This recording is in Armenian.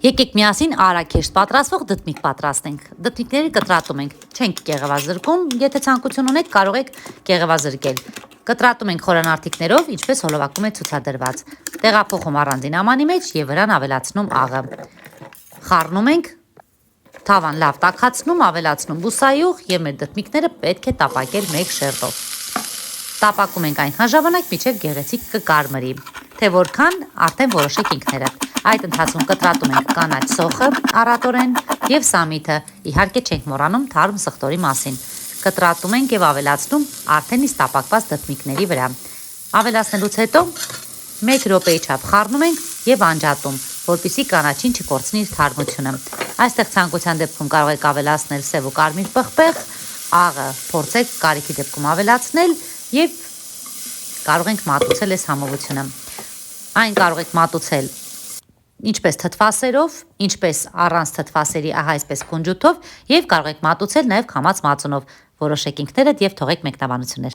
Եկեք միասին արագ պատրաստվող դդմիկ պատրաստենք։ Դդմիկները կտրատում ենք, չենք կեղևազրկում, եթե ցանկություն ունեք կարող եք կեղևազրկել։ Կտրատում ենք խորանարդիկներով, ինչպես հոլովակում է ցուցադրված։ Տեղափոխում առանձին ամանի մեջ եւ վրան ավելացնում աղը։ Խառնում ենք, թավան լավ տաքացնում, ավելացնում բուսայուղ եւ մեր դդմիկները պետք է տապակել մեկ շերտով։ Տապակում ենք այնքան ժամանակ, մինչև գեղեցիկ կկարմրի, թե որքան արդեն որոշեք ինքներդ։ Այդ ընթացքում կտրատում ենք կանաչ սոխը առատորեն եւ սամիթը, իհարկե չենք մոռանում թարմ սխտորի մասին։ Կտրատում ենք եւ ավելացնում արդեն իսկ տապակված դդմիկների վրա։ Ավելացնելուց հետո 1 րոպեի չափ խառնում ենք եւ անջատում, որպեսզի կանաչին չկորցնի իր թարմությունը։ Այստեղ ցանկության դեպքում կարող եք ավելացնել սև ու կարմիր պղպեղ, աղը փորձեք կարիքի դեպքում ավելացնել եւ կարող ենք մատուցել այս համովությունը։ Այն կարող եք մատուցել ինչպես թթվասերով, ինչպես առանց թթվասերի, ահա այսպես կունջութով եւ կարող եք մատուցել նաեւ քամած մածունով։ Որոշեք ինքներդ եւ թողեք մեկնաբանություններ։